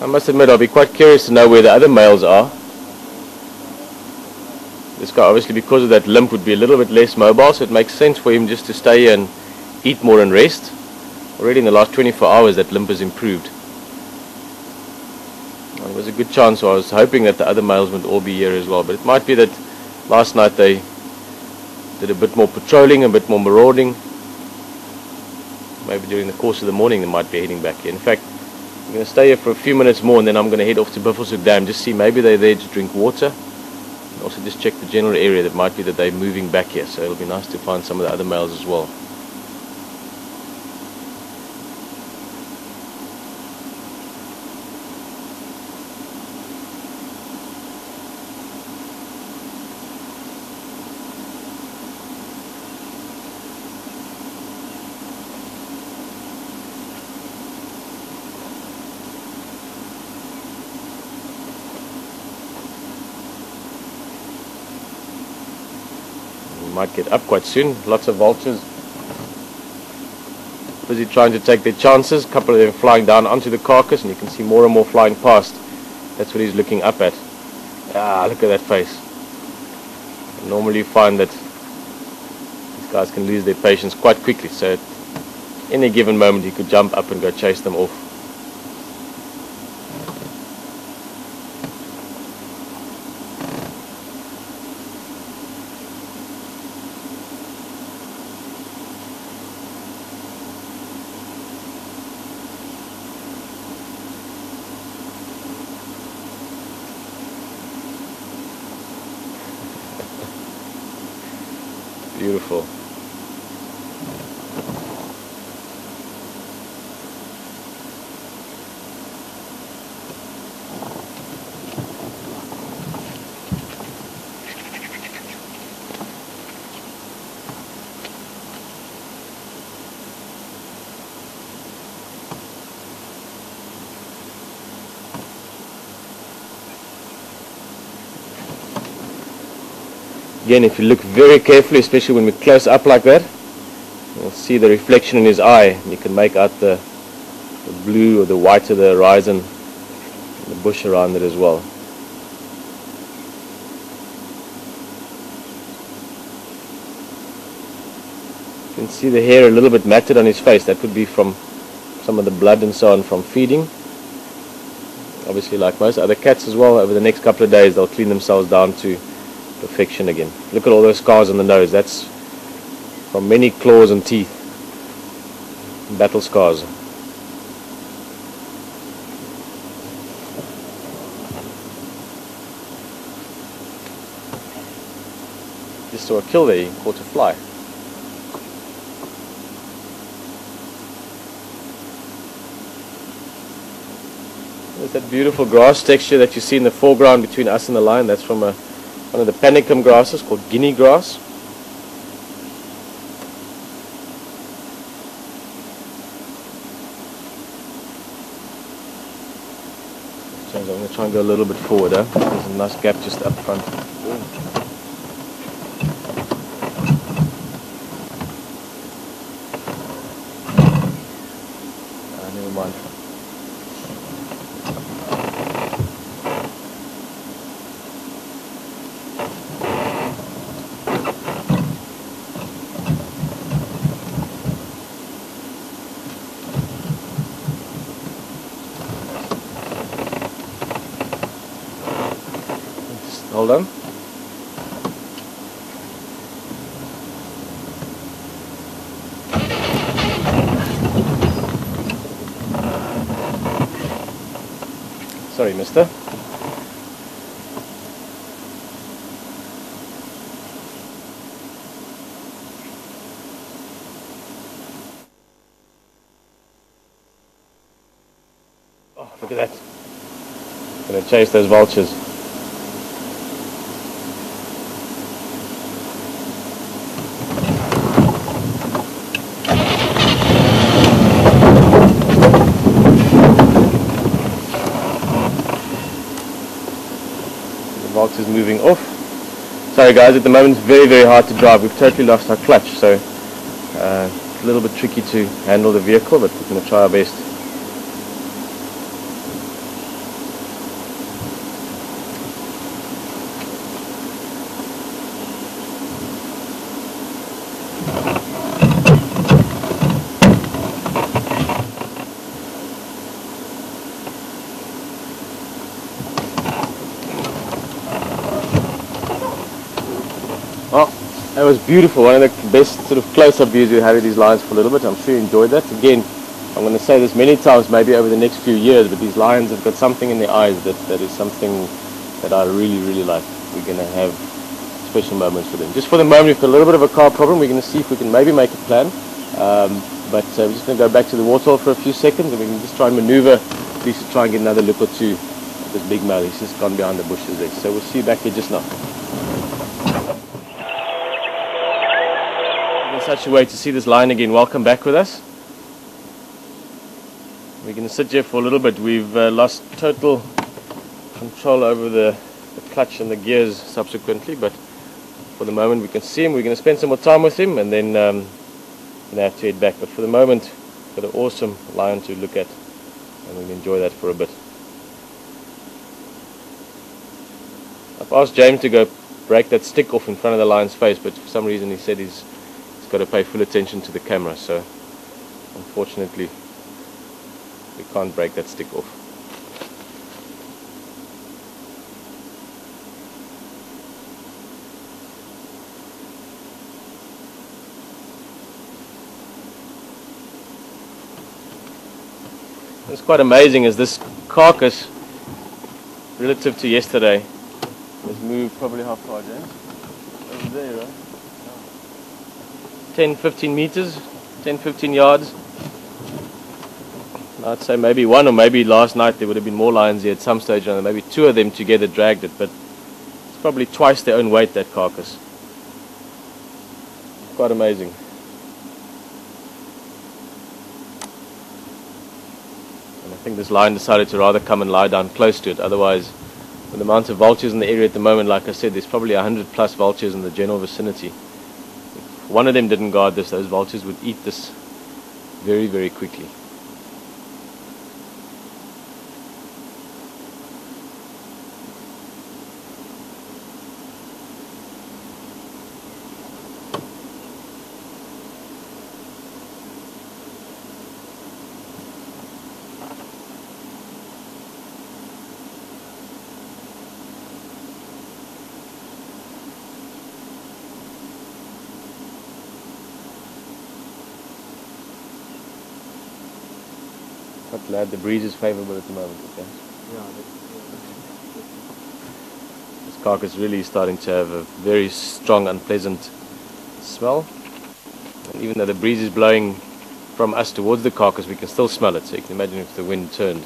I must admit, I'll be quite curious to know where the other males are. This guy, obviously, because of that limp, would be a little bit less mobile, so it makes sense for him just to stay here and eat more and rest. Already in the last 24 hours, that limp has improved. Well, it was a good chance, so I was hoping that the other males would all be here as well, but it might be that last night they did a bit more patrolling, a bit more marauding. Maybe during the course of the morning they might be heading back here. In fact, I'm going to stay here for a few minutes more and then I'm going to head off to Buffelshoek Dam, just see maybe they're there to drink water, and also just check the general area. That might be that they're moving back here, so it'll be nice to find some of the other males as well. Might get up quite soon. Lots of vultures busy trying to take their chances. A couple of them flying down onto the carcass, and you can see more and more flying past. That's what he's looking up at. Ah, look at that face. Normally you find that these guys can lose their patience quite quickly, so at any given moment he could jump up and go chase them off. Beautiful. Again, if you look very carefully, especially when we're close up like that, you'll see the reflection in his eye. You can make out the blue or the white of the horizon and the bush around it as well. You can see the hair a little bit matted on his face. That would be from some of the blood and so on from feeding. Obviously, like most other cats as well, over the next couple of days they'll clean themselves down to perfection again. Look at all those scars on the nose. That's from many claws and teeth. Battle scars. Just saw a kill there. He caught a fly. There's that beautiful grass texture that you see in the foreground between us and the line. That's from one of the panicum grasses called guinea grass. So I'm going to try and go a little bit forward. There's a nice gap just up front. Never mind. Hold on. Sorry, mister. Oh, look at that. I'm going to chase those vultures. Vultures moving off. Sorry guys, at the moment it's very, very hard to drive. We've totally lost our clutch, so it's a little bit tricky to handle the vehicle, but we're going to try our best. That was beautiful. One of the best sort of close-up views we had of these lions for a little bit. I'm sure you enjoyed that. Again, I'm going to say this many times, maybe over the next few years, but these lions have got something in their eyes that is something that I really, really like. We're going to have special moments for them. Just for the moment, we've got a little bit of a car problem. We're going to see if we can maybe make a plan. But we're just going to go back to the waterhole for a few seconds, and we can just try and maneuver, at least to try and get another look or two at this big male. He's just gone behind the bushes there. So we'll see you back here just now. In such a way to see this lion again. Welcome back with us. We're going to sit here for a little bit. We've lost total control over the clutch and the gears subsequently, but for the moment we can see him. We're going to spend some more time with him, and then going to have to head back. But for the moment, got an awesome lion to look at, and we'll enjoy that for a bit. I've asked James to go break that stick off in front of the lion's face, but for some reason he said he's got to pay full attention to the camera, so unfortunately we can't break that stick off. It's quite amazing as this carcass, relative to yesterday, has moved probably how far, James? Over there, right? 10-15 meters, 10-15 yards. I'd say maybe one, or maybe last night there would have been more lions here at some stage, and maybe two of them together dragged it, but it's probably twice their own weight, that carcass. Quite amazing. And I think this lion decided to rather come and lie down close to it. Otherwise, with the amount of vultures in the area at the moment, like I said, there's probably 100 plus vultures in the general vicinity. If one of them didn't guard this, those vultures would eat this very, very quickly. Not glad the breeze is favourable at the moment, okay? Yeah. This carcass really is starting to have a very strong, unpleasant smell. And even though the breeze is blowing from us towards the carcass, we can still smell it, so you can imagine if the wind turned.